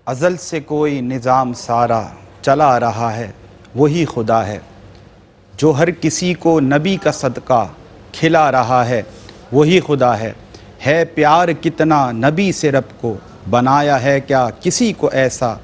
ازل سے کوئی نظام سارا چلا آ رہا ہے، وہی خدا ہے جو ہر کسی کو نبی کا صدقہ کھلا رہا ہے، وہی خدا ہے پیار کتنا نبی سے رب کو بنایا ہے کیا کسی کو ایسا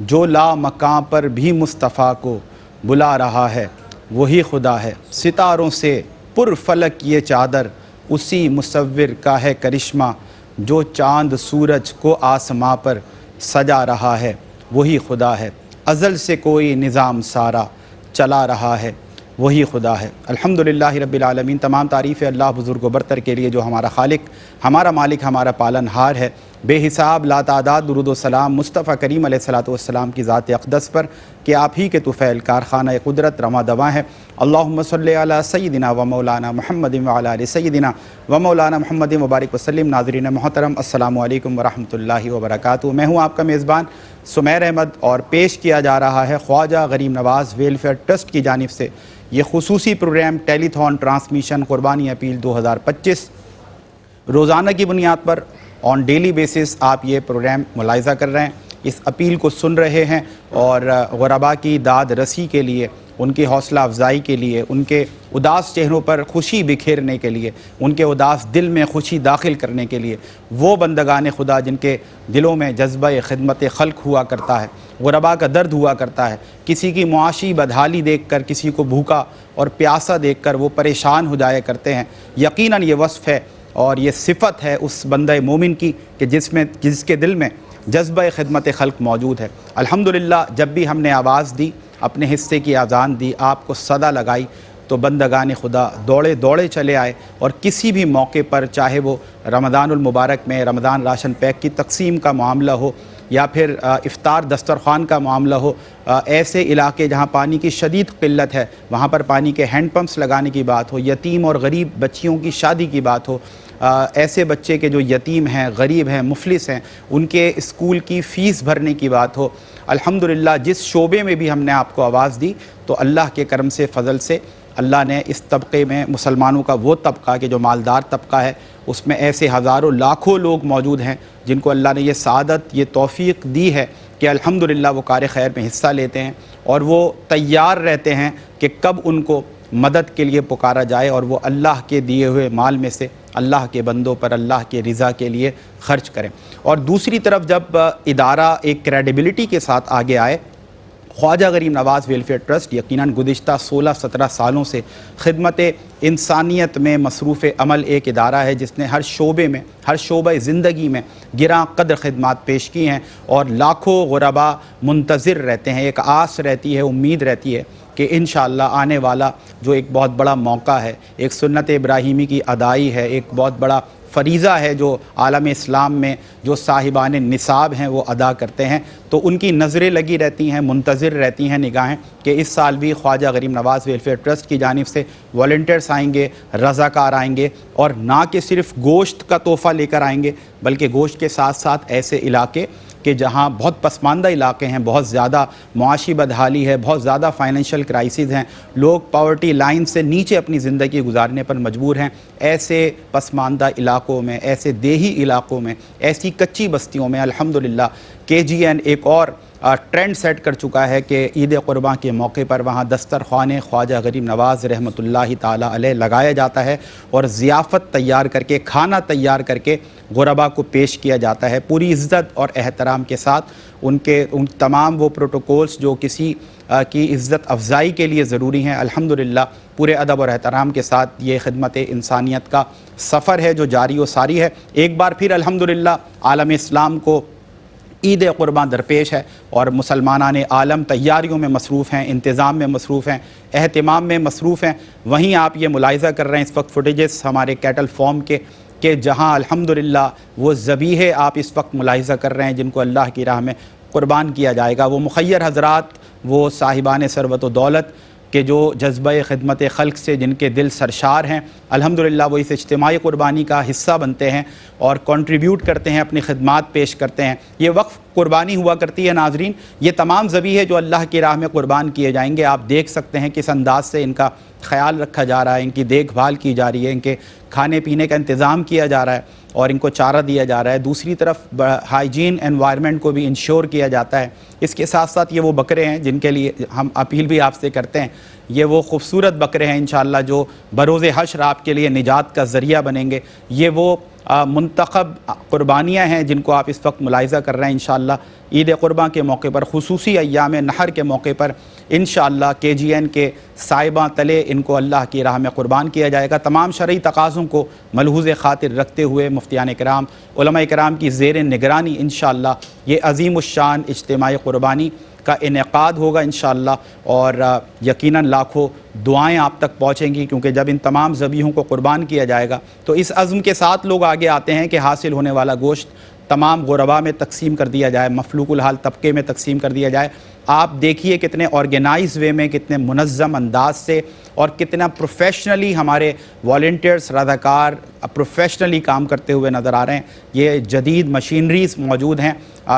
جو لا مقام پر بھی مصطفیٰ کو بلا رہا ہے، وہی خدا ہے۔ ستاروں سے پر فلک یہ چادر اسی مصور کا ہے کرشمہ، جو چاند سورج کو آسماں پر سجا رہا ہے، وہی خدا ہے۔ ازل سے کوئی نظام سارا چلا رہا ہے، وہی خدا ہے۔ الحمدللہ رب العالمین، تمام تعریف اللہ بزرگ و برتر کے لیے جو ہمارا خالق، ہمارا مالک، ہمارا پالن ہار ہے۔ بے حساب لا تعداد درود و سلام مصطفیٰ کریم علیہ السلام کی ذات اقدس پر کہ آپ ہی کے طفیل کارخانہ قدرت رواں دواں ہے۔ اللہم صلی علی سیدنا و مولانا محمد وعلی آل سیدنا و مولانا محمد مبارک وسلم۔ ناظرین محترم، السلام علیکم ورحمۃ اللہ وبرکاتہ۔ میں ہوں آپ کا میزبان سمیر احمد اور پیش کیا جا رہا ہے خواجہ غریب نواز ویلفیئر ٹرسٹ کی جانب سے یہ خصوصی پروگرام ٹیلی تھون ٹرانسمیشن قربانی اپیل 2025۔ روزانہ کی بنیاد پر آن ڈیلی بیسس آپ یہ پروگرام ملاحظہ کر رہے ہیں، اس اپیل کو سن رہے ہیں اور غرباء کی داد رسی کے لیے، ان کی حوصلہ افزائی کے لیے، ان کے اداس چہروں پر خوشی بکھیرنے کے لیے، ان کے اداس دل میں خوشی داخل کرنے کے لیے، وہ بندگان خدا جن کے دلوں میں جذبہ خدمت خلق ہوا کرتا ہے، غرباء کا درد ہوا کرتا ہے، کسی کی معاشی بدحالی دیکھ کر، کسی کو بھوکا اور پیاسا دیکھ کر وہ پریشان ہو جایا کرتے ہیں۔ یقیناً یہ وصف ہے اور یہ صفت ہے اس بندہ مومن کی کہ جس کے دل میں جذبہ خدمت خلق موجود ہے۔ الحمدللہ جب بھی ہم نے آواز دی، اپنے حصے کی اذان دی، آپ کو صدا لگائی، تو بندگان خدا دوڑے دوڑے چلے آئے اور کسی بھی موقع پر، چاہے وہ رمضان المبارک میں رمضان راشن پیک کی تقسیم کا معاملہ ہو یا پھر افطار دسترخوان کا معاملہ ہو، ایسے علاقے جہاں پانی کی شدید قلت ہے وہاں پر پانی کے ہینڈ پمپس لگانے کی بات ہو، یتیم اور غریب بچیوں کی شادی کی بات ہو، ایسے بچے کے جو یتیم ہیں، غریب ہیں، مفلس ہیں، ان کے اسکول کی فیس بھرنے کی بات ہو، الحمدللہ جس شعبے میں بھی ہم نے آپ کو آواز دی تو اللہ کے کرم سے، فضل سے اللہ نے اس طبقے میں مسلمانوں کا وہ طبقہ کہ جو مالدار طبقہ ہے، اس میں ایسے ہزاروں لاکھوں لوگ موجود ہیں جن کو اللہ نے یہ سعادت، یہ توفیق دی ہے کہ الحمدللہ وہ کار خیر میں حصہ لیتے ہیں اور وہ تیار رہتے ہیں کہ کب ان کو مدد کے لیے پکارا جائے اور وہ اللہ کے دیے ہوئے مال میں سے اللہ کے بندوں پر اللہ کے رضا کے لیے خرچ کریں۔ اور دوسری طرف جب ادارہ ایک کریڈیبلٹی کے ساتھ آگے آئے، خواجہ غریب نواز ویلفیئر ٹرسٹ یقیناً گزشتہ 16-17 سالوں سے خدمت انسانیت میں مصروف عمل ایک ادارہ ہے جس نے ہر شعبے میں، ہر شعبہ زندگی میں گراں قدر خدمات پیش کی ہیں اور لاکھوں غرباء منتظر رہتے ہیں، ایک آس رہتی ہے، امید رہتی ہے کہ انشاءاللہ آنے والا جو ایک بہت بڑا موقع ہے، ایک سنت ابراہیمی کی ادائی ہے، ایک بہت بڑا فریضہ ہے جو عالم اسلام میں جو صاحبان نصاب ہیں وہ ادا کرتے ہیں، تو ان کی نظریں لگی رہتی ہیں، منتظر رہتی ہیں نگاہیں کہ اس سال بھی خواجہ غریب نواز ویلفیئر ٹرسٹ کی جانب سے والنٹیئرس آئیں گے، رضاکار آئیں گے اور نہ کہ صرف گوشت کا تحفہ لے کر آئیں گے بلکہ گوشت کے ساتھ ساتھ ایسے علاقے کہ جہاں بہت پسماندہ علاقے ہیں، بہت زیادہ معاشی بدحالی ہے، بہت زیادہ فائنینشیل کرائسز ہیں، لوگ پاورٹی لائن سے نیچے اپنی زندگی گزارنے پر مجبور ہیں، ایسے پسماندہ علاقوں میں، ایسے دیہی علاقوں میں، ایسی کچی بستیوں میں الحمدللہ KGN ایک اور ٹرینڈ سیٹ کر چکا ہے کہ عید قرباں کے موقع پر وہاں دسترخوان خواجہ غریب نواز رحمۃ اللہ تعالیٰ علیہ لگایا جاتا ہے اور ضیافت تیار کر کے، کھانا تیار کر کے غرباء کو پیش کیا جاتا ہے پوری عزت اور احترام کے ساتھ۔ ان تمام وہ پروٹوکولز جو کسی کی عزت افزائی کے لیے ضروری ہیں، الحمدللہ پورے ادب اور احترام کے ساتھ یہ خدمت انسانیت کا سفر ہے جو جاری و ساری ہے۔ ایک بار پھر الحمدللہ عالم اسلام کو عید قرباں درپیش ہے اور مسلمانان عالم تیاریوں میں مصروف ہیں، انتظام میں مصروف ہیں، اہتمام میں مصروف ہیں۔ وہیں آپ یہ ملاحظہ کر رہے ہیں اس وقت فوٹیجز ہمارے کیٹل فارم کے کہ جہاں الحمدللہ وہ ذبیحے آپ اس وقت ملاحظہ کر رہے ہیں جن کو اللہ کی راہ میں قربان کیا جائے گا، وہ مخیر حضرات، وہ صاحبان ثروت و دولت کہ جو جذبہ خدمت خلق سے جن کے دل سرشار ہیں، الحمدللہ وہ اس اجتماعی قربانی کا حصہ بنتے ہیں اور کنٹریبیوٹ کرتے ہیں، اپنی خدمات پیش کرتے ہیں۔ یہ وقف قربانی ہوا کرتی ہے ناظرین، یہ تمام ذبیحے جو اللہ کی راہ میں قربان کیے جائیں گے، آپ دیکھ سکتے ہیں کس انداز سے ان کا خیال رکھا جا رہا ہے، ان کی دیکھ بھال کی جا رہی ہے، ان کے کھانے پینے کا انتظام کیا جا رہا ہے اور ان کو چارہ دیا جا رہا ہے۔ دوسری طرف ہائیجین انوائرمنٹ کو بھی انشور کیا جاتا ہے۔ اس کے ساتھ ساتھ یہ وہ بکرے ہیں جن کے لیے ہم اپیل بھی آپ سے کرتے ہیں، یہ وہ خوبصورت بکرے ہیں انشاءاللہ جو بروز حشر آپ کے لیے نجات کا ذریعہ بنیں گے۔ یہ وہ منتخب قربانیاں ہیں جن کو آپ اس وقت ملاحظہ کر رہے ہیں۔ انشاءاللہ عید قرباں کے موقع پر، خصوصی ایام نحر کے موقع پر انشاءاللہ KGN کے صاحباں تلے ان کو اللہ کی راہ میں قربان کیا جائے گا۔ تمام شرعی تقاضوں کو ملحوظ خاطر رکھتے ہوئے مفتیان کرام، علماء کرام کی زیر نگرانی انشاءاللہ یہ عظیم الشان اجتماعی قربانی کا انعقاد ہوگا انشاءاللہ، اور یقیناً لاکھوں دعائیں آپ تک پہنچیں گی، کیونکہ جب ان تمام ذبیحوں کو قربان کیا جائے گا تو اس عزم کے ساتھ لوگ آگے آتے ہیں کہ حاصل ہونے والا گوشت تمام غربا میں تقسیم کر دیا جائے، مفلوق الحال طبقے میں تقسیم کر دیا جائے۔ آپ دیکھیے کتنے آرگنائز وے میں، کتنے منظم انداز سے اور کتنا پروفیشنلی ہمارے والنٹیئرز، رضاکار پروفیشنلی کام کرتے ہوئے نظر آ رہے ہیں۔ یہ جدید مشینریز موجود ہیں،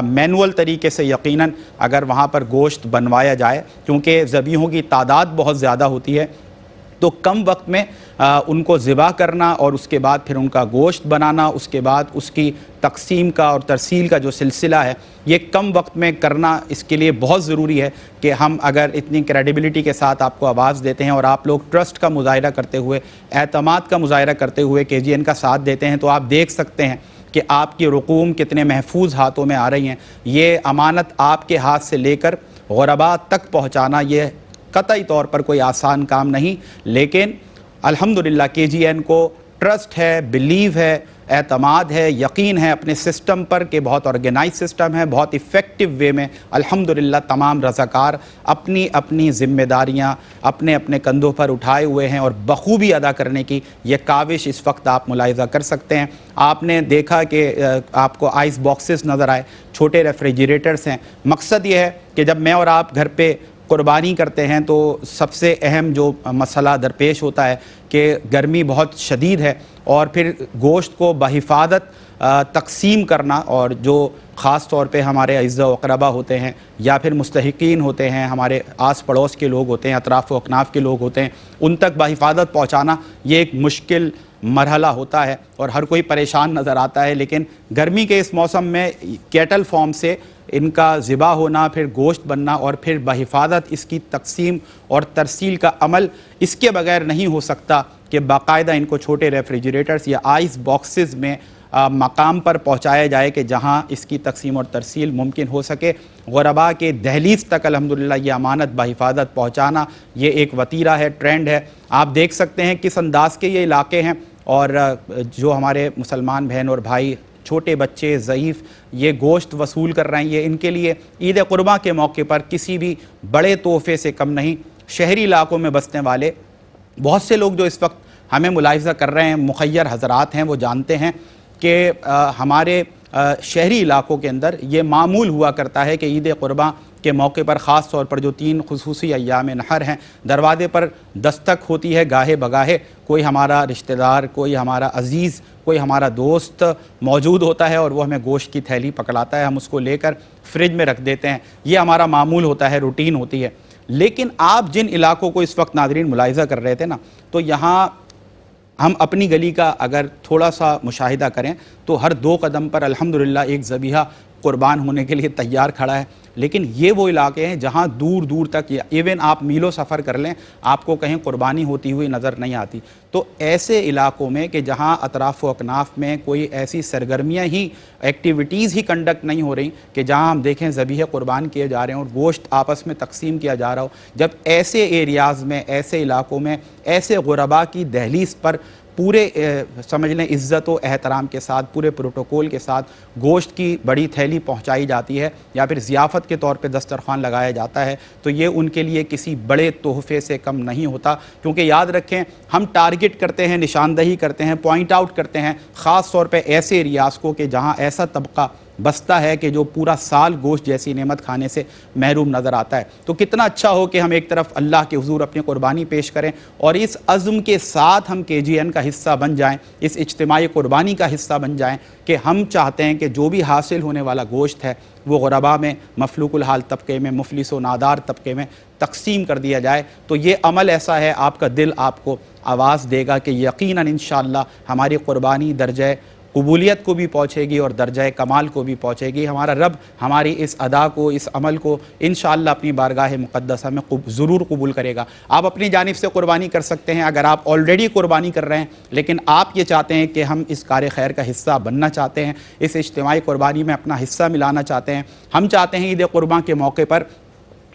مینول طریقے سے یقیناً اگر وہاں پر گوشت بنوایا جائے، کیونکہ ذبیحوں کی تعداد بہت زیادہ ہوتی ہے تو کم وقت میں ان کو ذبح کرنا اور اس کے بعد پھر ان کا گوشت بنانا، اس کے بعد اس کی تقسیم کا اور ترسیل کا جو سلسلہ ہے یہ کم وقت میں کرنا اس کے لیے بہت ضروری ہے کہ ہم اگر اتنی کریڈیبلٹی کے ساتھ آپ کو آواز دیتے ہیں اور آپ لوگ ٹرسٹ کا مظاہرہ کرتے ہوئے، اعتماد کا مظاہرہ کرتے ہوئے KGN کا ساتھ دیتے ہیں، تو آپ دیکھ سکتے ہیں کہ آپ کی رقوم کتنے محفوظ ہاتھوں میں آ رہی ہیں۔ یہ امانت آپ کے ہاتھ سے لے کر غربا تک پہنچانا یہ قطعی طور پر کوئی آسان کام نہیں، لیکن الحمدللہ KGN کو ٹرسٹ ہے، بلیو ہے، اعتماد ہے، یقین ہے اپنے سسٹم پر کہ بہت آرگنائز سسٹم ہے، بہت ایفیکٹو وے میں الحمدللہ تمام رضاکار اپنی اپنی ذمہ داریاں اپنے اپنے کندھوں پر اٹھائے ہوئے ہیں اور بخوبی ادا کرنے کی یہ کاوش اس وقت آپ ملاحظہ کر سکتے ہیں۔ آپ نے دیکھا کہ آپ کو آئس باکسز نظر آئے، چھوٹے ریفریجریٹرز ہیں۔ مقصد یہ ہے کہ جب میں اور آپ گھر پہ قربانی کرتے ہیں تو سب سے اہم جو مسئلہ درپیش ہوتا ہے کہ گرمی بہت شدید ہے اور پھر گوشت کو بحفاظت تقسیم کرنا، اور جو خاص طور پہ ہمارے اعزاء و اقربا ہوتے ہیں یا پھر مستحقین ہوتے ہیں، ہمارے آس پڑوس کے لوگ ہوتے ہیں، اطراف و اکناف کے لوگ ہوتے ہیں، ان تک بحفاظت پہنچانا یہ ایک مشکل مرحلہ ہوتا ہے اور ہر کوئی پریشان نظر آتا ہے۔ لیکن گرمی کے اس موسم میں کیٹل فارم سے ان کا ذبح ہونا، پھر گوشت بننا اور پھر بحفاظت اس کی تقسیم اور ترسیل کا عمل اس کے بغیر نہیں ہو سکتا کہ باقاعدہ ان کو چھوٹے ریفریجریٹرز یا آئس باکسز میں مقام پر پہنچایا جائے کہ جہاں اس کی تقسیم اور ترسیل ممکن ہو سکے۔ غربا کے دہلیز تک الحمدللہ یہ امانت بحفاظت پہنچانا یہ ایک وتیرہ ہے، ٹرینڈ ہے۔ آپ دیکھ سکتے ہیں کس انداز کے یہ علاقے ہیں، اور جو ہمارے مسلمان بہن اور بھائی، چھوٹے بچے، ضعیف، یہ گوشت وصول کر رہے ہیں، یہ ان کے لیے عید قرباں کے موقع پر کسی بھی بڑے تحفے سے کم نہیں۔ شہری علاقوں میں بسنے والے بہت سے لوگ جو اس وقت ہمیں ملاحظہ کر رہے ہیں، مخیر حضرات ہیں، وہ جانتے ہیں کہ ہمارے شہری علاقوں کے اندر یہ معمول ہوا کرتا ہے کہ عید قرباں کے موقع پر خاص طور پر جو 3 خصوصی ایام نحر ہیں، دروازے پر دستک ہوتی ہے گاہے بگاہے، کوئی ہمارا رشتہ دار، کوئی ہمارا عزیز، کوئی ہمارا دوست موجود ہوتا ہے اور وہ ہمیں گوشت کی تھیلی پکڑاتا ہے، ہم اس کو لے کر فریج میں رکھ دیتے ہیں۔ یہ ہمارا معمول ہوتا ہے، روٹین ہوتی ہے۔ لیکن آپ جن علاقوں کو اس وقت ناظرین ملاحظہ کر رہے تھے نا، تو یہاں ہم اپنی گلی کا اگر تھوڑا سا مشاہدہ کریں تو ہر 2 قدم پر الحمدللہ ایک ذبیحہ قربان ہونے کے لیے تیار کھڑا ہے۔ لیکن یہ وہ علاقے ہیں جہاں دور دور تک، ایون آپ میلوں سفر کر لیں، آپ کو کہیں قربانی ہوتی ہوئی نظر نہیں آتی۔ تو ایسے علاقوں میں کہ جہاں اطراف و اکناف میں کوئی ایسی سرگرمیاں ہی، ایکٹیویٹیز ہی کنڈکٹ نہیں ہو رہی کہ جہاں ہم دیکھیں ذبیحے قربان کیے جا رہے ہیں اور گوشت آپس میں تقسیم کیا جا رہا ہو، جب ایسے ایریاز میں، ایسے علاقوں میں، ایسے غربا کی دہلیز پر پورے سمجھ لیں عزت و احترام کے ساتھ، پورے پروٹوکول کے ساتھ گوشت کی بڑی تھیلی پہنچائی جاتی ہے یا پھر ضیافت کے طور پہ دسترخوان لگایا جاتا ہے، تو یہ ان کے لیے کسی بڑے تحفے سے کم نہیں ہوتا۔ کیونکہ یاد رکھیں، ہم ٹارگٹ کرتے ہیں، نشاندہی کرتے ہیں، پوائنٹ آؤٹ کرتے ہیں خاص طور پہ ایسے ایریاز کو کہ جہاں ایسا طبقہ بستا ہے کہ جو پورا سال گوشت جیسی نعمت کھانے سے محروم نظر آتا ہے۔ تو کتنا اچھا ہو کہ ہم ایک طرف اللہ کے حضور اپنی قربانی پیش کریں اور اس عزم کے ساتھ ہم KGN کا حصہ بن جائیں، اس اجتماعی قربانی کا حصہ بن جائیں کہ ہم چاہتے ہیں کہ جو بھی حاصل ہونے والا گوشت ہے وہ غربا میں، مفلوق الحال طبقے میں، مفلس و نادار طبقے میں تقسیم کر دیا جائے۔ تو یہ عمل ایسا ہے، آپ کا دل آپ کو آواز دے گا کہ یقیناً انشاءاللہ ہماری قربانی درجہ قبولیت کو بھی پہنچے گی اور درجہ کمال کو بھی پہنچے گی۔ ہمارا رب ہماری اس ادا کو، اس عمل کو انشاءاللہ اپنی بارگاہ مقدسہ میں ضرور قبول کرے گا۔ آپ اپنی جانب سے قربانی کر سکتے ہیں، اگر آپ آلریڈی قربانی کر رہے ہیں لیکن آپ یہ چاہتے ہیں کہ ہم اس کار خیر کا حصہ بننا چاہتے ہیں، اس اجتماعی قربانی میں اپنا حصہ ملانا چاہتے ہیں، ہم چاہتے ہیں عید قرباں کے موقع پر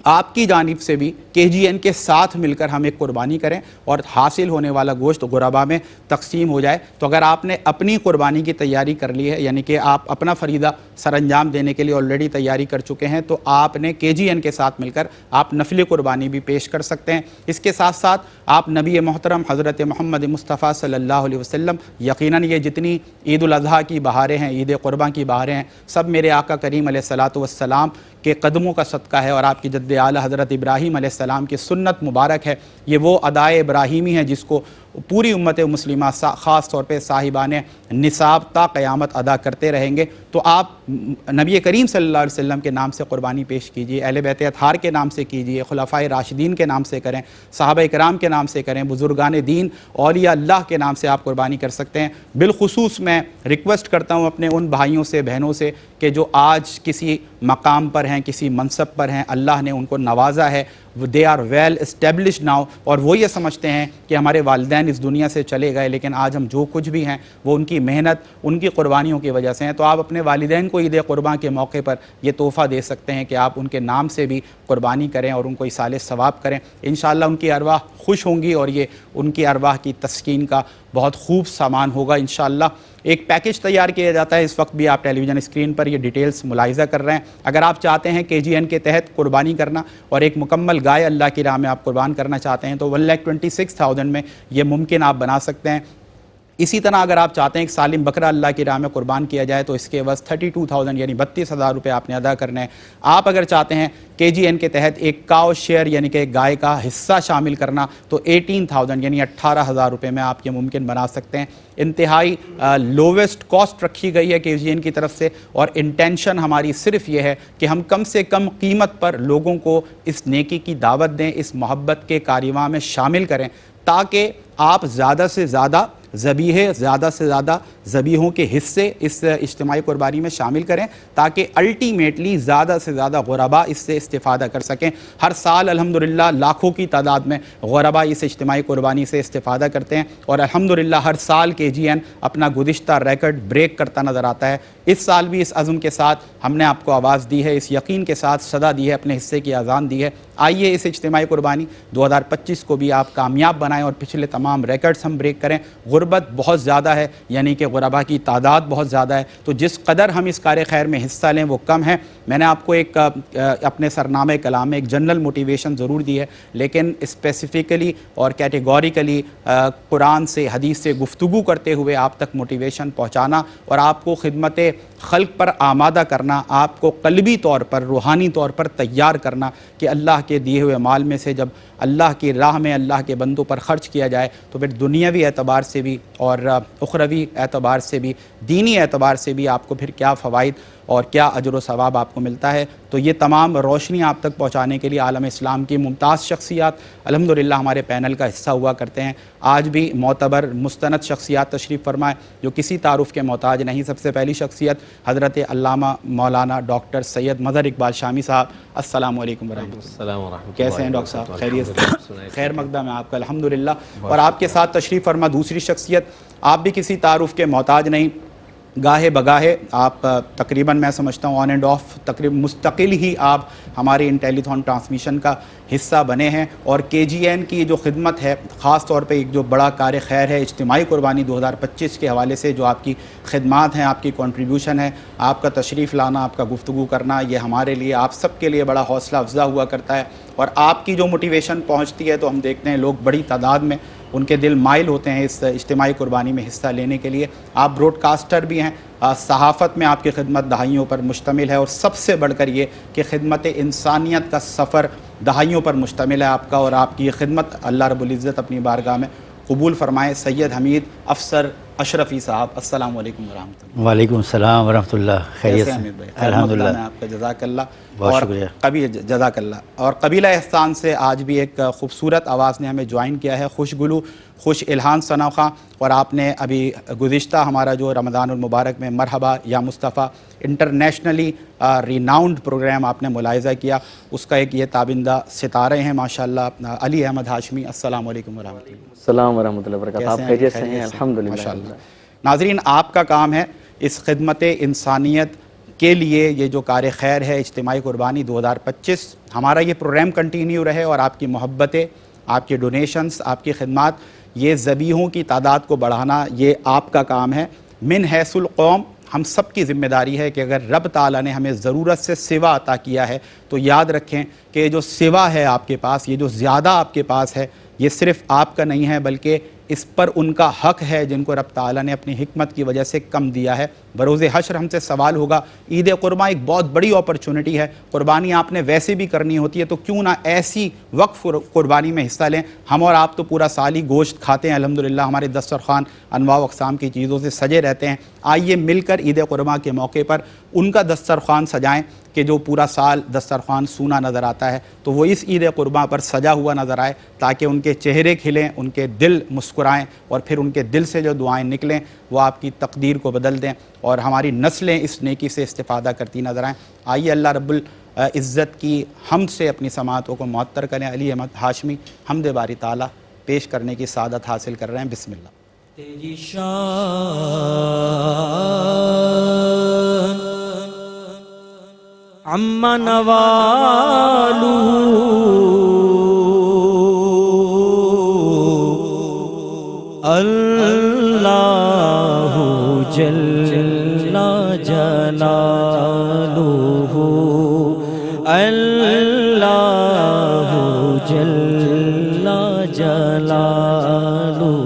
آپ کی جانب سے بھی KGN کے ساتھ مل کر ہم ایک قربانی کریں اور حاصل ہونے والا گوشت غربا میں تقسیم ہو جائے۔ تو اگر آپ نے اپنی قربانی کی تیاری کر لی ہے، یعنی کہ آپ اپنا فریضہ سر انجام دینے کے لیے آلریڈی تیاری کر چکے ہیں، تو آپ نے KGN کے ساتھ مل کر آپ نفلی قربانی بھی پیش کر سکتے ہیں۔ اس کے ساتھ ساتھ آپ نبی محترم حضرت محمد مصطفیٰ صلی اللہ علیہ وسلم، یقیناً یہ جتنی عید الاضحیٰ کی بہاریں ہیں، عید قرباں کی بہاریں ہیں، سب میرے آقا کریم علیہ الصلاۃ والسلام کے قدموں کا صدقہ ہے اور آپ کی جد اعلیٰ حضرت ابراہیم علیہ السلام کی سنت مبارک ہے۔ یہ وہ ادائے ابراہیمی ہے جس کو پوری امت مسلمہ خاص طور پہ صاحبان نصاب تا قیامت ادا کرتے رہیں گے۔ تو آپ نبی کریم صلی اللہ علیہ وسلم کے نام سے قربانی پیش کیجئے، اہل بیت اطہار کے نام سے کیجئے، خلفائے راشدین کے نام سے کریں، صحابہ کرام کے نام سے کریں، بزرگان دین اولیاء اللہ کے نام سے آپ قربانی کر سکتے ہیں۔ بالخصوص میں ریکویسٹ کرتا ہوں اپنے ان بھائیوں سے، بہنوں سے کہ جو آج کسی مقام پر ہیں، کسی منصب پر ہیں، اللہ نے ان کو نوازا ہے، they are well established now, اور وہ یہ سمجھتے ہیں کہ ہمارے والدین اس دنیا سے چلے گئے لیکن آج ہم جو کچھ بھی ہیں وہ ان کی محنت، ان کی قربانیوں کی وجہ سے ہیں۔ تو آپ اپنے والدین کو عید قرباں کے موقع پر یہ تحفہ دے سکتے ہیں کہ آپ ان کے نام سے بھی قربانی کریں اور ان کو ایصال ثواب کریں۔ انشاءاللہ ان کی ارواح خوش ہوں گی اور یہ ان کی ارواح کی تسکین کا بہت خوب سامان ہوگا انشاءاللہ۔ ایک پیکج تیار کیا جاتا ہے، اس وقت بھی آپ ٹیلی ویژن اسکرین پر یہ ڈیٹیلز ملاحظہ کر رہے ہیں۔ اگر آپ چاہتے ہیں KGN کے تحت قربانی کرنا اور ایک مکمل گائے اللہ کی راہ میں آپ قربان کرنا چاہتے ہیں تو 1,26,000 میں یہ ممکن آپ بنا سکتے ہیں۔ اسی طرح اگر آپ چاہتے ہیں کہ سالم بکرا اللہ کی راہ میں قربان کیا جائے تو اس کے عوض 32,000 یعنی 32,000 روپے آپ نے ادا کرنے ہیں۔ آپ اگر چاہتے ہیں KGN کے تحت ایک کاؤ شیئر یعنی کہ ایک گائے کا حصہ شامل کرنا تو 18,000 یعنی 18,000 روپے میں آپ یہ ممکن بنا سکتے ہیں۔ انتہائی لوویسٹ کاسٹ رکھی گئی ہے KGN کی طرف سے اور انٹینشن ہماری صرف یہ ہے کہ ہم کم سے کم قیمت پر لوگوں کو اس نیکی کی دعوت دیں، اس محبت کے کارواں میں شامل کریں تاکہ آپ زیادہ سے زیادہ ذبیحوں کے حصے اس اجتماعی قربانی میں شامل کریں تاکہ الٹیمیٹلی زیادہ سے زیادہ غربا اس سے استفادہ کر سکیں۔ ہر سال الحمدللہ لاکھوں کی تعداد میں غربا اس اجتماعی قربانی سے استفادہ کرتے ہیں اور الحمدللہ ہر سال KGN اپنا گزشتہ ریکارڈ بریک کرتا نظر آتا ہے۔ اس سال بھی اس عزم کے ساتھ ہم نے آپ کو آواز دی ہے، اس یقین کے ساتھ صدا دی ہے، اپنے حصے کی اذان دی ہے۔ آئیے اس اجتماعی قربانی 2025 کو بھی آپ کامیاب بنائیں اور پچھلے تمام ریکارڈز ہم بریک کریں۔ غربت بہت زیادہ ہے، یعنی کہ غربا کی تعداد بہت زیادہ ہے، تو جس قدر ہم اس کار خیر میں حصہ لیں وہ کم ہے۔ میں نے آپ کو ایک اپنے سرنامہ کلام میں ایک جنرل موٹیویشن ضرور دی ہے، لیکن اسپیسیفکلی اور کیٹیگوریکلی قرآن سے، حدیث سے گفتگو کرتے ہوئے آپ تک موٹیویشن پہنچانا اور آپ کو خدمت خلق پر آمادہ کرنا، آپ کو قلبی طور پر، روحانی طور پر تیار کرنا کہ اللہ کے دیے ہوئے مال میں سے جب اللہ کی راہ میں اللہ کے بندوں پر خرچ کیا جائے تو پھر دنیاوی اعتبار سے بھی اور اخروی اعتبار سے بھی، دینی اعتبار سے بھی آپ کو پھر کیا فوائد اور کیا اجر و ثواب آپ کو ملتا ہے۔ تو یہ تمام روشنی آپ تک پہنچانے کے لیے عالم اسلام کی ممتاز شخصیات الحمدللہ ہمارے پینل کا حصہ ہوا کرتے ہیں۔ آج بھی معتبر مستند شخصیات تشریف فرمائے جو کسی تعارف کے محتاج نہیں۔ سب سے پہلی شخصیت حضرت علامہ مولانا ڈاکٹر سید مظہر اقبال شامی صاحب، السلام علیکم ورحمۃ اللہ۔ السلام ورحمۃ اللہ۔ کیسے ہیں ڈاکٹر صاحب؟ خیریت سے؟ خیر مقدم ہے آپ کا الحمدللہ۔ اور آپ کے ساتھ تشریف فرما دوسری شخصیت، آپ بھی کسی تعارف کے محتاج نہیں، گاہے بگاہے آپ تقریباً میں سمجھتا ہوں آن اینڈ آف تقریباً مستقل ہی آپ ہماری انٹیلی تھون ٹرانسمیشن کا حصہ بنے ہیں اور KGN کی جو خدمت ہے، خاص طور پہ ایک جو بڑا کار خیر ہے اجتماعی قربانی 2025 کے حوالے سے جو آپ کی خدمات ہیں، آپ کی کنٹریبیوشن ہے، آپ کا تشریف لانا، آپ کا گفتگو کرنا، یہ ہمارے لیے، آپ سب کے لیے بڑا حوصلہ افزا ہوا کرتا ہے۔ اور آپ کی جو موٹیویشن پہنچتی ہے تو ہم دیکھتے ہیں لوگ بڑی تعداد میں ان کے دل مائل ہوتے ہیں اس اجتماعی قربانی میں حصہ لینے کے لیے۔ آپ براڈ کاسٹر بھی ہیں، صحافت میں آپ کی خدمت دہائیوں پر مشتمل ہے، اور سب سے بڑھ کر یہ کہ خدمت انسانیت کا سفر دہائیوں پر مشتمل ہے آپ کا، اور آپ کی یہ خدمت اللہ رب العزت اپنی بارگاہ میں قبول فرمائے۔ سید حمید افسر اشرفی صاحب، السلام علیکم ورحمۃ اللہ۔ وعلیکم السلام ورحمۃ اللہ۔ خیریت سے؟ حمید بھائی الحمدللہ، میں آپ کا جزاک اللہ، بہت اور شکریہ۔ جزاک اللہ۔ اور قبیلہ احسان سے آج بھی ایک خوبصورت آواز نے ہمیں جوائن کیا ہے، خوش گلو خوش الہان ثنا خواں، اور آپ نے ابھی گزشتہ ہمارا جو رمضان المبارک میں مرحبا یا مصطفیٰ انٹرنیشنلی ریناؤنڈ پروگرام آپ نے ملاحظہ کیا، اس کا ایک یہ تابندہ ستارے ہیں ماشاءاللہ، علی احمد ہاشمی۔ السلام علیکم ورحمۃ اللہ۔ السلام ورحمۃ اللہ وبرکاتہ۔ آپ خیریت سے ہیں؟ الحمدللہ ماشاءاللہ۔ ناظرین، آپ کا کام ہے اس خدمت انسانیت کے لیے یہ جو کار خیر ہے اجتماعی قربانی 2025، ہمارا یہ پروگرام کنٹینیو رہے، اور آپ کی محبتیں، آپ کی ڈونیشنز، آپ کی خدمات، یہ ذبیحوں کی تعداد کو بڑھانا، یہ آپ کا کام ہے۔ من حیث القوم ہم سب کی ذمہ داری ہے کہ اگر رب تعالیٰ نے ہمیں ضرورت سے سوا عطا کیا ہے تو یاد رکھیں کہ یہ جو سوا ہے آپ کے پاس، یہ جو زیادہ آپ کے پاس ہے، یہ صرف آپ کا نہیں ہے بلکہ اس پر ان کا حق ہے جن کو رب تعالیٰ نے اپنی حکمت کی وجہ سے کم دیا ہے۔ بروز حشر ہم سے سوال ہوگا۔ عید قرباں ایک بہت بڑی اپرچونٹی ہے، قربانی آپ نے ویسے بھی کرنی ہوتی ہے، تو کیوں نہ ایسی وقف قربانی میں حصہ لیں۔ ہم اور آپ تو پورا سال ہی گوشت کھاتے ہیں الحمدللہ، ہمارے دسترخوان انواع و اقسام کی چیزوں سے سجے رہتے ہیں۔ آئیے مل کر عید قرباں کے موقع پر ان کا دسترخوان سجائیں کہ جو پورا سال دسترخوان سونا نظر آتا ہے، تو وہ اس عید قرباں پر سجا ہوا نظر آئے، تاکہ ان کے چہرے کھلیں، ان کے دل مسکرائیں، اور پھر ان کے دل سے جو دعائیں نکلیں وہ آپ کی تقدیر کو بدل دیں، اور ہماری نسلیں اس نیکی سے استفادہ کرتی نظر آئیں۔ آئیے اللہ رب العزت کی حمد سے اپنی سماعتوں کو معطر کریں۔ علی احمد ہاشمی حمد باری تعالیٰ پیش کرنے کی سعادت حاصل کر رہے ہیں۔ بسم اللہ۔ تیری شان عم نوالو اللہ جل جلالہ اللہ جل جلالہ،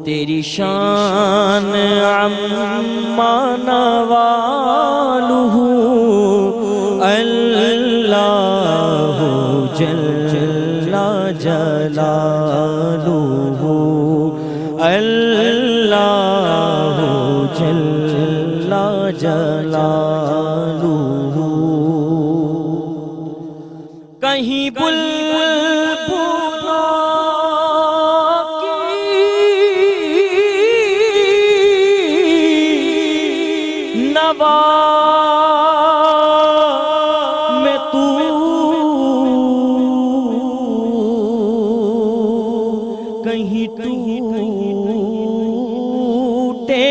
تیری شان عم نوالہ اللہ جل جلالہ اللہ جل جلالہ۔ کہیں بلبلوں کی نوا میں تو کہیں ٹوٹے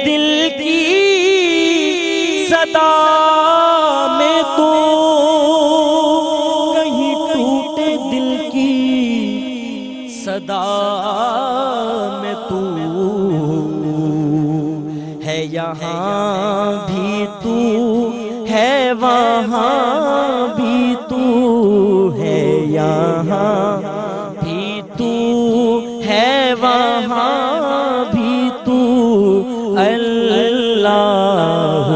دل کی صدا میں تو کہیں ٹوٹے دل کی صدا میں تو ہے، یہاں بھی تو ہے وہاں بھی تو ہے، یہاں بھی تو ہے وہاں بھی تو اللہ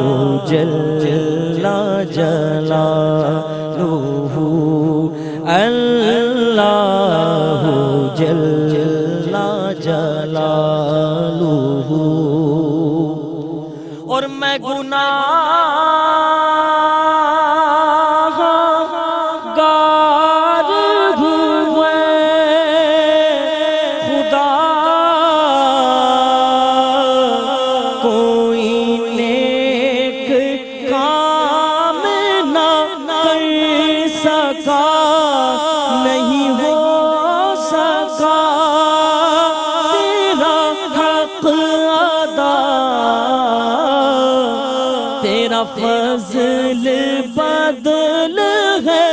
جل جلالہ اللہ جل جلالہ۔ اور میں گناہ گار ہوئے خدا کوئی نیک کام نہ کر سکا، نہیں ہو سکا تیرا حق ادا، تیرا فضل بدل ہے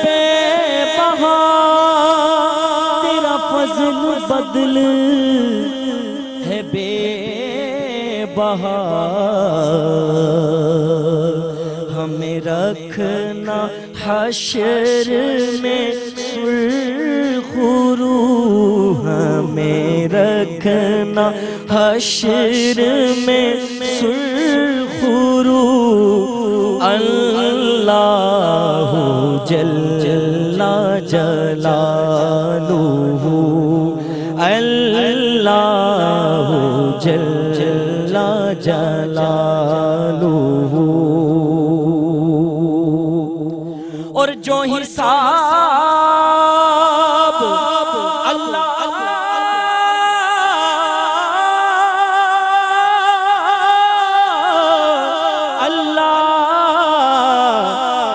بے بہا، تیرا فضل بدل ہے بے بہا، ہمیں رکھنا حشر میں سرخ ہمیں رکھنا حشر میں سرخرو اللہ جل جلالہ اللہ جل جلالہ اور جو حساب اللہ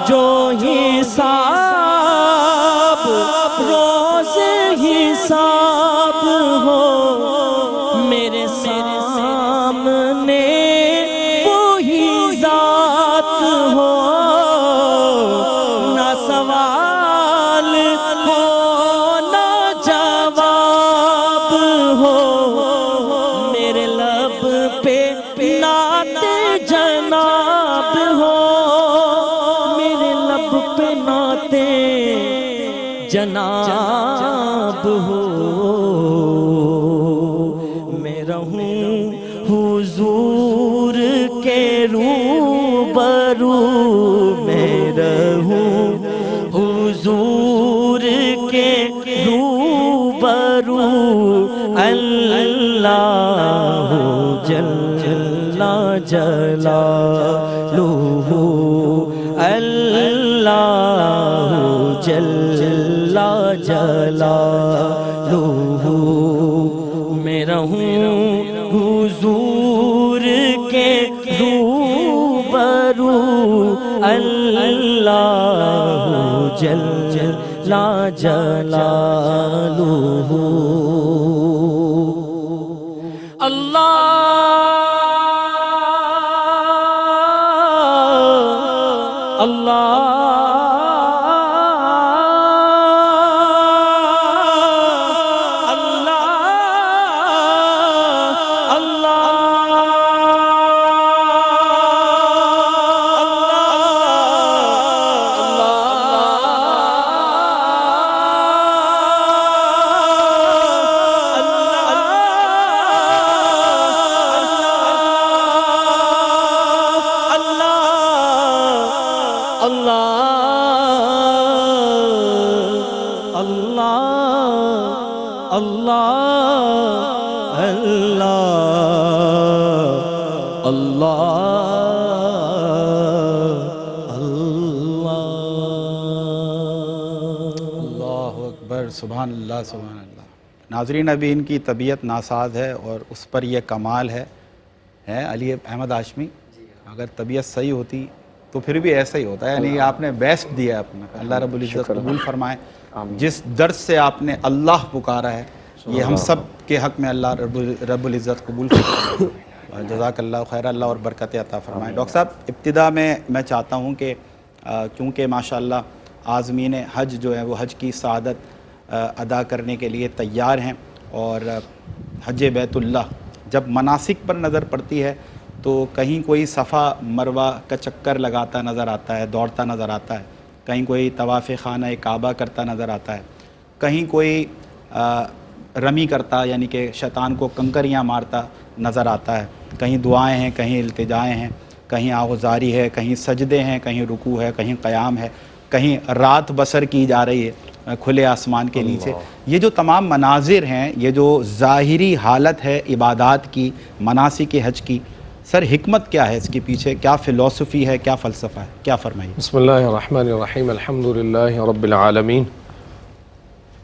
جو حساب روز حساب ہو میرے سامنے وہی ذات ہو نہ سوال ہو نہ جواب ہو میرے لب پہ نعت جناب ہو میرے لب پہ نعت جناب ہو میں رہوں حضور کے روبرو میں رہوں حضور کے روبرو اللہ جل جلالہ اللہ جل جلالہ میں رہوں حضور کے روبرو اللہ جل جلالہ سبحان اللہ سبحان اللہ۔ ناظرین ابھی ان کی طبیعت ناساز ہے اور اس پر یہ کمال ہے علی احمد ہاشمی، اگر طبیعت صحیح ہوتی تو پھر بھی ایسا ہی ہوتا ہے، یعنی آپ نے بیسٹ دیا اپنا، اللہ رب العزت قبول فرمائے۔ جس درد سے آپ نے اللہ پکارا ہے یہ ہم سب کے حق میں اللہ رب العزت قبول فرمائے، جزاک اللہ خیر، اللہ اور برکت عطا فرمائے۔ ڈاکٹر صاحب ابتدا میں چاہتا ہوں کہ کیونکہ ماشاءاللہ عازمین حج جو ہیں وہ حج کی سعادت ادا کرنے کے لیے تیار ہیں، اور حج بیت اللہ جب مناسک پر نظر پڑتی ہے تو کہیں کوئی صفا مروہ کا چکر لگاتا نظر آتا ہے، دوڑتا نظر آتا ہے، کہیں کوئی طواف خانہ کعبہ کرتا نظر آتا ہے، کہیں کوئی رمی کرتا یعنی کہ شیطان کو کنکریاں مارتا نظر آتا ہے، کہیں دعائیں ہیں، کہیں التجائیں ہیں، کہیں آغوزاری ہے، کہیں سجدے ہیں، کہیں رکوع ہے، کہیں قیام ہے، کہیں رات بسر کی جا رہی ہے کھلے آسمان کے نیچے۔ یہ جو تمام مناظر ہیں، یہ جو ظاہری حالت ہے عبادات کی، مناسک حج کی، سر حکمت کیا ہے اس کے پیچھے؟ کیا فلسفی ہے، کیا فلسفہ ہے؟ کیا فرمائیے؟ بسم اللہ الرحمن الرحیم، الحمدللہ رب العالمین،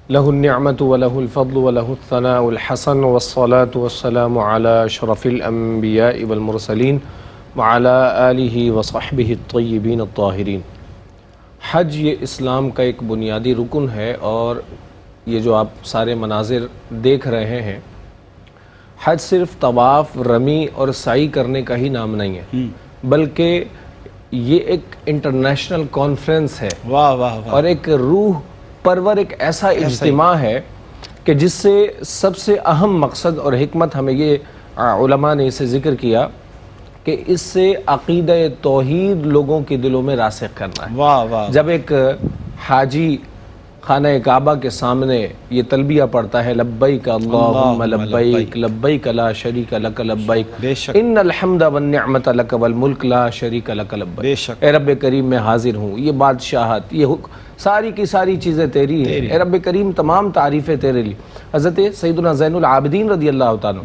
لہ النعمت ولہ الفضل ولہ الثناء الحسن والصلاة والسلام علی اشرف الانبیاء والمرسلین وعلی آلہ وصحبہ الطیبین الطاہرین۔ حج یہ اسلام کا ایک بنیادی رکن ہے، اور یہ جو آپ سارے مناظر دیکھ رہے ہیں، حج صرف طواف، رمی اور سعی کرنے کا ہی نام نہیں ہے، بلکہ یہ ایک انٹرنیشنل کانفرنس ہے، واہ واہ واہ، اور ایک روح پرور ایک ایسا اجتماع ہے کہ جس سے سب سے اہم مقصد اور حکمت ہمیں یہ علماء نے اسے ذکر کیا کہ اس سے عقیدہ توحید لوگوں کے دلوں میں راسخ کرنا ہے۔ واہ واہ، جب ایک حاجی خانہ کعبہ کے سامنے یہ تلبیہ پڑھتا ہے لبیک اللہم لبیک لبیک لا شریک لک لبیک بے شک ان الحمد والنعمت لک والملک لا شریک لک لبیک، بے شک اے رب کریم میں حاضر ہوں، یہ بادشاہت، یہ ساری کی ساری چیزیں تیری ہیں، اے رب کریم تمام تعریفیں تیرے لیے۔ حضرت سیدنا زین العابدین رضی اللہ تعالیٰ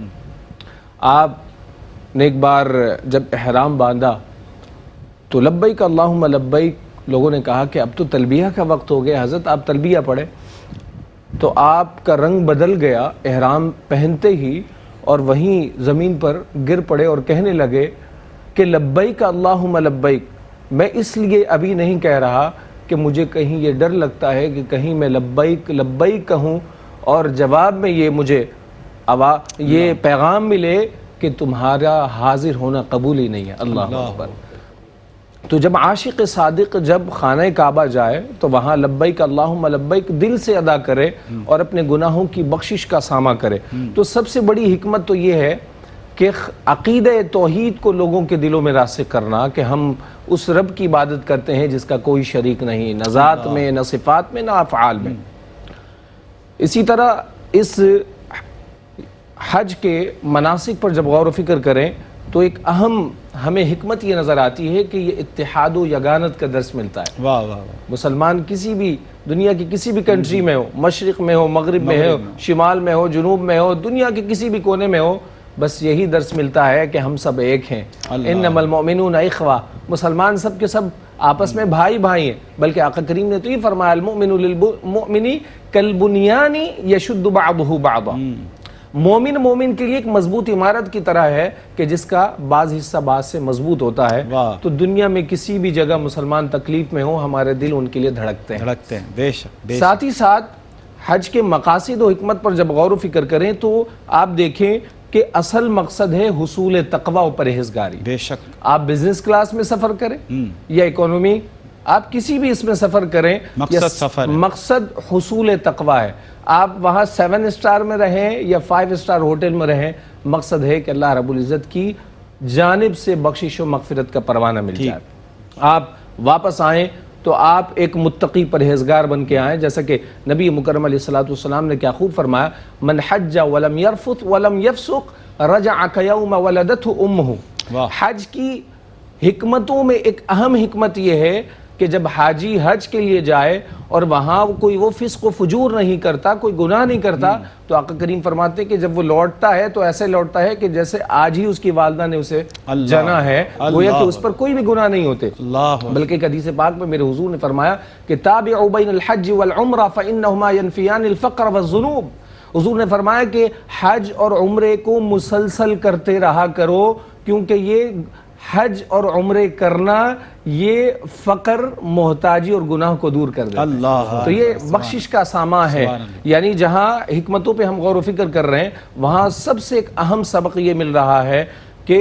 آپ نے ایک بار جب احرام باندھا تو لبیک اللہم لبیک، لوگوں نے کہا کہ اب تو تلبیہ کا وقت ہو گیا، حضرت آپ تلبیہ پڑھے، تو آپ کا رنگ بدل گیا احرام پہنتے ہی، اور وہیں زمین پر گر پڑے اور کہنے لگے کہ لبیک اللہم لبیک، میں اس لیے ابھی نہیں کہہ رہا کہ مجھے کہیں یہ ڈر لگتا ہے کہ کہیں میں لبیک لبیک کہوں اور جواب میں یہ مجھے یہ پیغام ملے کہ تمہارا حاضر ہونا قبول ہی نہیں ہے۔ اللہ اکبر۔ تو جب عاشق صادق جب خانہ کعبہ جائے تو وہاں لبیک اللہم لبیک دل سے ادا کرے اور اپنے گناہوں کی بخشش کا سامہ کرے۔ تو سب سے بڑی حکمت تو یہ ہے کہ عقیدہ توحید کو لوگوں کے دلوں میں راسخ کرنا کہ ہم اس رب کی عبادت کرتے ہیں جس کا کوئی شریک نہیں، نہ ذات میں، نہ صفات میں، نہ افعال میں۔ اسی طرح اس حج کے مناسک پر جب غور و فکر کریں تو ایک اہم ہمیں حکمت یہ نظر آتی ہے کہ یہ اتحاد و یگانت کا درس ملتا ہے۔ واہ واہ، مسلمان کسی بھی دنیا کی کسی بھی کنٹری میں ہو، مشرق میں ہو، مغرب میں ہو، شمال میں ہو، جنوب میں ہو، دنیا کے کسی بھی کونے میں ہو، بس یہی درس ملتا ہے کہ ہم سب ایک ہیں۔ انما المؤمنون اخوہ، مسلمان سب کے سب آپس میں بھائی بھائی ہیں، بلکہ آقا کریم نے تو یہ فرمایا المؤمن للمؤمن کالبنیان یشد بعضہ بعضا، مومن کے لیے ایک مضبوط عمارت کی طرح ہے کہ جس کا بعض حصہ بعض سے مضبوط ہوتا ہے۔ تو دنیا میں کسی بھی جگہ مسلمان تکلیف میں ہو، ہمارے دل ان کے لیے دھڑکتے ہیں۔ بے شک۔ ساتھ ہی ساتھ حج کے مقاصد و حکمت پر جب غور و فکر کریں تو آپ دیکھیں کہ اصل مقصد ہے حصول تقوی و پرہیزگاری۔ بے شک۔ آپ بزنس کلاس میں سفر کریں یا اکانومی، آپ کسی بھی اس میں سفر کریں، مقصد حصول تقوی ہے۔ آپ وہاں 7 اسٹار میں رہیں یا 5 اسٹار ہوٹل میں رہیں، مقصد ہے کہ اللہ رب العزت کی جانب سے بخشش و مغفرت کا پروانہ مل جائے۔ آپ واپس آئیں تو آپ ایک متقی پرہیزگار بن کے آئیں، جیسا کہ نبی مکرم علیہ السلام نے کیا خوب فرمایا، من حج ولم یرفث ولم یفسق رجع کیوم ولدتہ امہ۔ حج کی حکمتوں میں ایک اہم حکمت یہ ہے کہ جب حاجی حج کے لیے جائے اور وہاں کوئی وہ فسق و فجور نہیں کرتا، کوئی گناہ نہیں کرتا، تو آقا کریم فرماتے ہیں کہ جب وہ لوٹتا ہے تو ایسے لوٹتا ہے کہ جیسے آج ہی اس کی والدہ نے اسے جنا ہے، گویا کہ اس پر کوئی بھی گناہ نہیں ہوتے۔ بلکہ ایک حدیث پاک میں میرے حضور نے فرمایا کہ تابعوا بین الحج والعمرہ فإنہما ینفیان الفقر والذنوب۔ حضور نے فرمایا کہ حج اور عمرے کو مسلسل کرتے رہا کرو، کیونکہ یہ حج اور عمرے کرنا یہ فقر، محتاجی اور گناہ کو دور کر دیتا ہے۔ تو یہ بخشش کا سامہ ہے۔ یعنی جہاں حکمتوں پہ ہم غور و فکر کر رہے ہیں وہاں سب سے ایک اہم سبق یہ مل رہا ہے کہ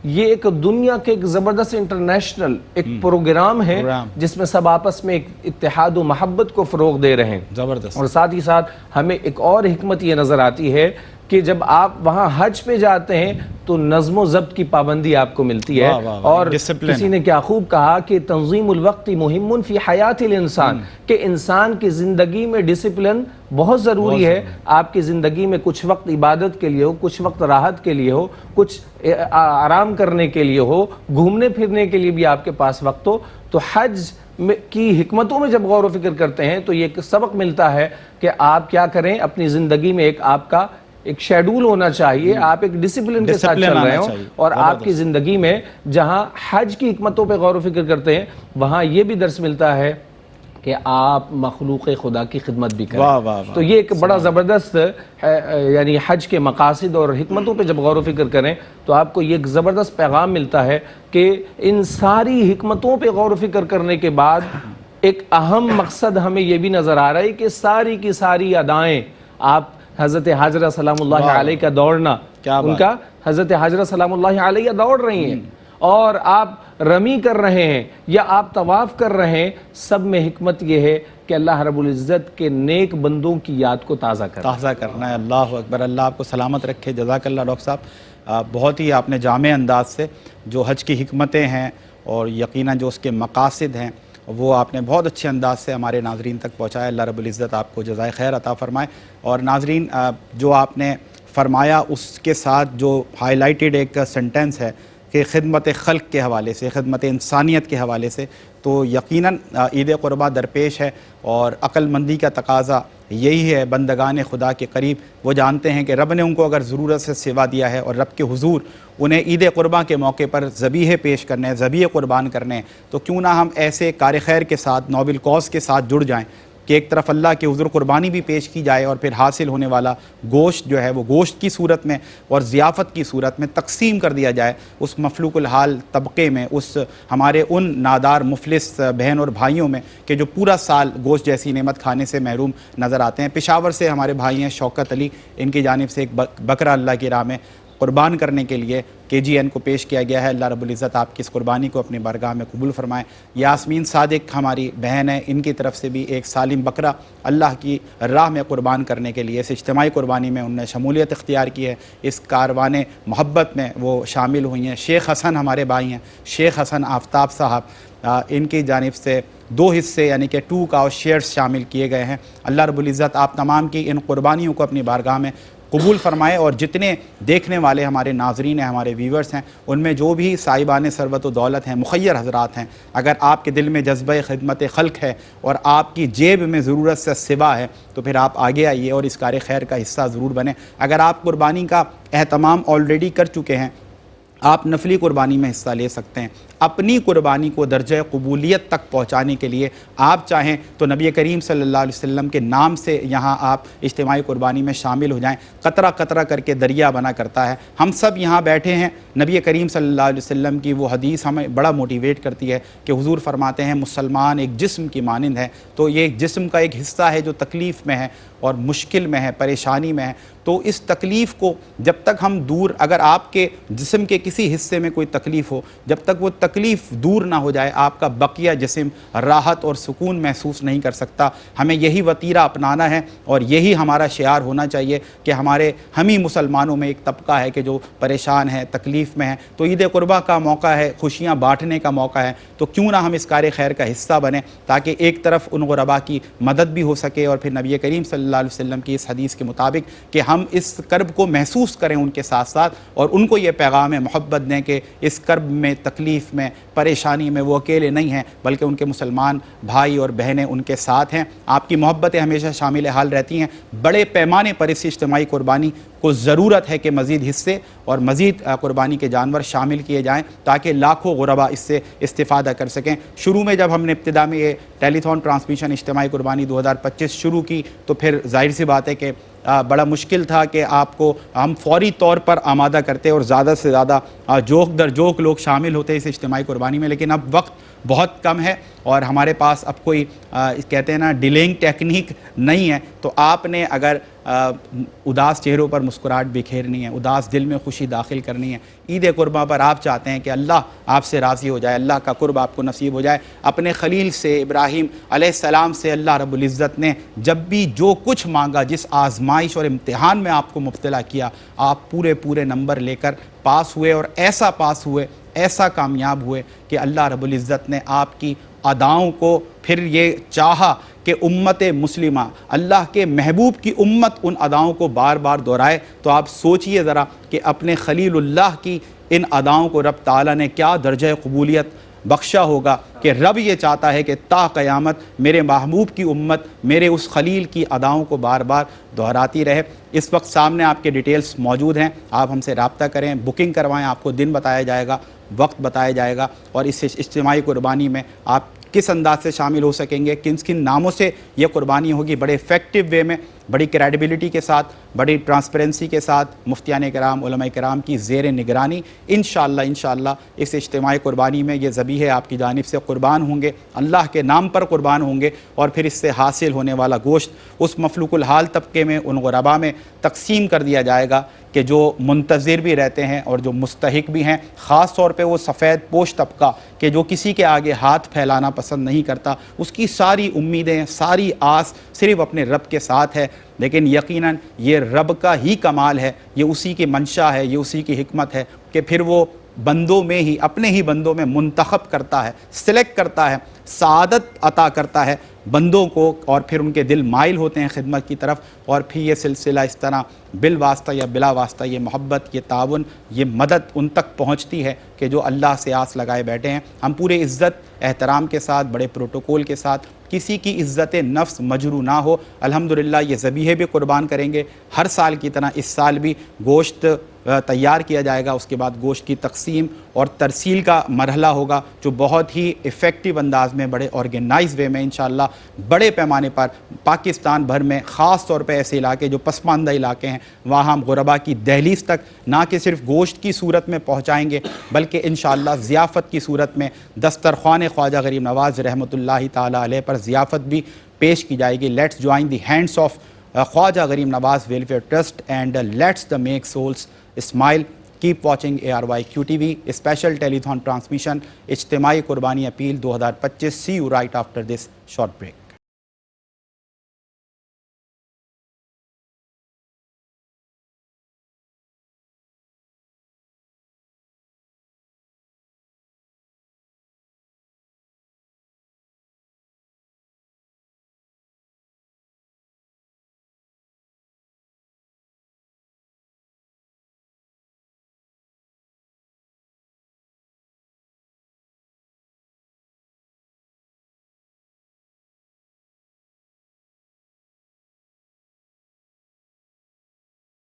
یہ ایک دنیا کے ایک زبردست انٹرنیشنل ایک پروگرام ہے جس میں سب آپس میں ایک اتحاد و محبت کو فروغ دے رہے ہیں۔ زبردست۔ اور ساتھ ہی ساتھ ہمیں ایک اور حکمت یہ نظر آتی ہے کہ جب آپ وہاں حج پہ جاتے ہیں تو نظم و ضبط کی پابندی آپ کو ملتی ہے۔ اور کسی نے کیا خوب کہا کہ تنظیم الوقت مہم فی حیات الانسان، کہ انسان کی زندگی میں ڈسپلن بہت ضروری ہے۔ آپ کی زندگی میں کچھ وقت عبادت کے لیے ہو، کچھ وقت راحت کے لیے ہو، کچھ آرام کرنے کے لیے ہو، گھومنے پھرنے کے لیے بھی آپ کے پاس وقت ہو۔ تو حج کی حکمتوں میں جب غور و فکر کرتے ہیں تو یہ ایک سبق ملتا ہے کہ آپ کیا کریں، اپنی زندگی میں ایک آپ کا ایک شیڈول ہونا چاہیے، آپ ایک ڈسپلن کے ساتھ چل رہے ہو، اور آپ کی زندگی میں جہاں حج کی حکمتوں پہ غور و فکر کرتے ہیں وہاں یہ بھی درس ملتا ہے کہ آپ مخلوق خدا کی خدمت بھی کریں۔ تو یہ ایک بڑا زبردست یعنی حج کے مقاصد اور حکمتوں پہ جب غور و فکر کریں تو آپ کو یہ ایک زبردست پیغام ملتا ہے کہ ان ساری حکمتوں پہ غور و فکر کرنے کے بعد ایک اہم مقصد ہمیں یہ بھی نظر آ رہا ہے کہ ساری کی ساری ادائیں، آپ حضرت حاجرہ سلام اللہ علیہ کا دوڑنا، ان کا حضرت حاجرہ سلام اللہ علیہ دوڑ رہی ہیں، اور آپ رمی کر رہے ہیں یا آپ طواف کر رہے ہیں، سب میں حکمت یہ ہے کہ اللہ رب العزت کے نیک بندوں کی یاد کو تازہ کرنا ہے۔ اللہ اکبر، اللہ آپ کو سلامت رکھے۔ جزاک اللہ ڈاکٹر صاحب، بہت ہی آپ نے جامع انداز سے جو حج کی حکمتیں ہیں اور یقیناً جو اس کے مقاصد ہیں وہ آپ نے بہت اچھے انداز سے ہمارے ناظرین تک پہنچایا. اللہ رب العزت آپ کو جزائے خیر عطا فرمائے. اور ناظرین جو آپ نے فرمایا اس کے ساتھ جو ہائی لائٹڈ ایک سنٹنس ہے کہ خدمت خلق کے حوالے سے، خدمت انسانیت کے حوالے سے، تو یقیناً عید قربہ درپیش ہے اور عقل مندی کا تقاضا یہی ہے. بندگان خدا کے قریب وہ جانتے ہیں کہ رب نے ان کو اگر ضرورت سے سوا دیا ہے اور رب کے حضور انہیں عید قربہ کے موقع پر ذبیحے پیش کرنے ہیں، ذبیحے قربان کرنے ہیں، تو کیوں نہ ہم ایسے کار خیر کے ساتھ، نوبل کاز کے ساتھ جڑ جائیں کہ ایک طرف اللہ کے حضور قربانی بھی پیش کی جائے اور پھر حاصل ہونے والا گوشت جو ہے وہ گوشت کی صورت میں اور ضیافت کی صورت میں تقسیم کر دیا جائے اس مفلوق الحال طبقے میں، اس ہمارے ان نادار مفلس بہن اور بھائیوں میں کہ جو پورا سال گوشت جیسی نعمت کھانے سے محروم نظر آتے ہیں. پشاور سے ہمارے بھائی ہیں شوکت علی، ان کی جانب سے ایک بکرا اللہ کی راہ میں قربان کرنے کے لیے KGN کو پیش کیا گیا ہے. اللہ رب العزت آپ کی اس قربانی کو اپنی بارگاہ میں قبول فرمائیں. یاسمین صادق ہماری بہن ہے، ان کی طرف سے بھی ایک سالم بکرا اللہ کی راہ میں قربان کرنے کے لیے اس اجتماعی قربانی میں انہوں نے شمولیت اختیار کی ہے. اس کاروان محبت میں وہ شامل ہوئی ہیں. شیخ حسن ہمارے بھائی ہیں، شیخ حسن آفتاب صاحب، ان کی جانب سے 2 حصے یعنی کہ 2 کا شیئرز شامل کیے گئے ہیں. اللہ رب العزت آپ تمام کی ان قربانیوں کو اپنی بارگاہ میں قبول فرمائے. اور جتنے دیکھنے والے ہمارے ناظرین ہیں، ہمارے ویورز ہیں، ان میں جو بھی صاحبان ثروت و دولت ہیں، مخیر حضرات ہیں، اگر آپ کے دل میں جذبہ خدمت خلق ہے اور آپ کی جیب میں ضرورت سے سوا ہے تو پھر آپ آگے آئیے اور اس کار خیر کا حصہ ضرور بنیں. اگر آپ قربانی کا اہتمام آلریڈی کر چکے ہیں، آپ نفلی قربانی میں حصہ لے سکتے ہیں. اپنی قربانی کو درجہ قبولیت تک پہنچانے کے لیے آپ چاہیں تو نبی کریم صلی اللہ علیہ وسلم کے نام سے یہاں آپ اجتماعی قربانی میں شامل ہو جائیں. قطرہ قطرہ کر کے دریا بنا کرتا ہے. ہم سب یہاں بیٹھے ہیں، نبی کریم صلی اللہ علیہ وسلم کی وہ حدیث ہمیں بڑا موٹیویٹ کرتی ہے کہ حضور فرماتے ہیں مسلمان ایک جسم کی مانند ہے. تو یہ ایک جسم کا ایک حصہ ہے جو تکلیف میں ہے اور مشکل میں ہے، پریشانی میں ہے. تو اس تکلیف کو جب تک ہم دور، اگر آپ کے جسم کے کسی حصے میں کوئی تکلیف ہو، جب تک وہ تکلیف دور نہ ہو جائے آپ کا بقیہ جسم راحت اور سکون محسوس نہیں کر سکتا. ہمیں یہی وتیرہ اپنانا ہے اور یہی ہمارا شعار ہونا چاہیے کہ ہم ہی مسلمانوں میں ایک طبقہ ہے کہ جو پریشان ہے، تکلیف میں ہے. تو عید قربہ کا موقع ہے، خوشیاں بانٹنے کا موقع ہے، تو کیوں نہ ہم اس کار خیر کا حصہ بنیں تاکہ ایک طرف ان غربا کی مدد بھی ہو سکے اور پھر نبی کریم صلی اللہ علیہ وسلم کی اس حدیث کے مطابق کہ ہم اس کرب کو محسوس کریں ان کے ساتھ ساتھ اور ان کو یہ پیغام محبت دیں کہ اس کرب میں، تکلیف میں، پریشانی میں وہ اکیلے نہیں ہیں بلکہ ان کے مسلمان بھائی اور بہنیں ان کے ساتھ ہیں. آپ کی محبتیں ہمیشہ شامل حال رہتی ہیں. بڑے پیمانے پر اس اجتماعی قربانی کو ضرورت ہے کہ مزید حصے اور مزید قربانی کے جانور شامل کیے جائیں تاکہ لاکھوں غربا اس سے استفادہ کر سکیں. شروع میں جب ہم نے ابتدا میں یہ ٹیلی تھون ٹرانسمیشن اجتماعی قربانی 2025 شروع کی تو پھر ظاہر سی بات ہے کہ بڑا مشکل تھا کہ آپ کو ہم فوری طور پر آمادہ کرتے اور زیادہ سے زیادہ جوک در جوک لوگ شامل ہوتے اس اجتماعی قربانی میں. لیکن اب وقت بہت کم ہے اور ہمارے پاس اب کوئی کہتے ہیں نا ڈیلینگ ٹیکنیک نہیں ہے. تو آپ نے اگر اداس چہروں پر مسکراہٹ بکھیرنی ہے، اداس دل میں خوشی داخل کرنی ہے، عید قربہ پر آپ چاہتے ہیں کہ اللہ آپ سے راضی ہو جائے، اللہ کا قرب آپ کو نصیب ہو جائے، اپنے خلیل سے ابراہیم علیہ السلام سے اللہ رب العزت نے جب بھی جو کچھ مانگا، جس آزمائش اور امتحان میں آپ کو مبتلا کیا، آپ پورے نمبر لے کر پاس ہوئے اور ایسا پاس ہوئے، ایسا کامیاب ہوئے کہ اللہ رب العزت نے آپ کی اداؤں کو پھر یہ چاہا کہ امت مسلمہ، اللہ کے محبوب کی امت ان اداؤں کو بار بار دہرائے. تو آپ سوچئے ذرا کہ اپنے خلیل اللہ کی ان اداؤں کو رب تعالیٰ نے کیا درجہ قبولیت بخشا ہوگا کہ رب یہ چاہتا ہے کہ تا قیامت میرے محبوب کی امت میرے اس خلیل کی اداؤں کو بار بار دہراتی رہے. اس وقت سامنے آپ کے ڈیٹیلز موجود ہیں، آپ ہم سے رابطہ کریں، بکنگ کروائیں، آپ کو دن بتایا جائے گا، وقت بتایا جائے گا اور اس اجتماعی قربانی میں آپ کس انداز سے شامل ہو سکیں گے، کن ناموں سے یہ قربانی ہوگی، بڑے ایفیکٹو وے میں، بڑی کریڈیبلٹی کے ساتھ، بڑی ٹرانسپیرنسی کے ساتھ، مفتیان کرام، علماء کرام کی زیر نگرانی انشاءاللہ اس اجتماعی قربانی میں یہ ذبیحے آپ کی جانب سے قربان ہوں گے، اللہ کے نام پر قربان ہوں گے اور پھر اس سے حاصل ہونے والا گوشت اس مفلوق الحال طبقے میں، ان غربا میں تقسیم کر دیا جائے گا کہ جو منتظر بھی رہتے ہیں اور جو مستحق بھی ہیں. خاص طور پہ وہ سفید پوش طبقہ کہ جو کسی کے آگے ہاتھ پھیلانا پسند نہیں کرتا، اس کی ساری امیدیں، ساری آس صرف اپنے رب کے ساتھ ہے. لیکن یقیناً یہ رب کا ہی کمال ہے، یہ اسی کی منشا ہے، یہ اسی کی حکمت ہے کہ پھر وہ بندوں میں ہی اپنے ہی بندوں میں منتخب کرتا ہے, سلیکٹ کرتا ہے, سعادت عطا کرتا ہے بندوں کو, اور پھر ان کے دل مائل ہوتے ہیں خدمت کی طرف, اور پھر یہ سلسلہ اس طرح بالواسطہ یا بلا واسطہ یہ محبت, یہ تعاون, یہ مدد ان تک پہنچتی ہے کہ جو اللہ سے آس لگائے بیٹھے ہیں. ہم پورے عزت احترام کے ساتھ, بڑے پروٹوکول کے ساتھ, کسی کی عزت نفس مجروح نہ ہو, الحمدللہ یہ ذبیحے بھی قربان کریں گے. ہر سال کی طرح اس سال بھی گوشت تیار کیا جائے گا, اس کے بعد گوشت کی تقسیم اور ترسیل کا مرحلہ ہوگا جو بہت ہی ایفیکٹو انداز میں, بڑے آرگنائز وے میں انشاءاللہ بڑے پیمانے پر پاکستان بھر میں, خاص طور پہ ایسے علاقے جو پسماندہ علاقے ہیں وہاں ہم غربا کی دہلیز تک نہ کہ صرف گوشت کی صورت میں پہنچائیں گے بلکہ انشاءاللہ ضیافت کی صورت میں دسترخوان خواجہ غریب نواز رحمۃ اللہ تعالی علیہ پر ضیافت بھی پیش کی جائے گی. Let's join the hands of Khwaja Gharib Nawaz welfare trust and let's the make souls smile. Keep watching ARYQ TV, special telethon transmission, اجتماعی قربانی appeal 2025. See you right after this short break.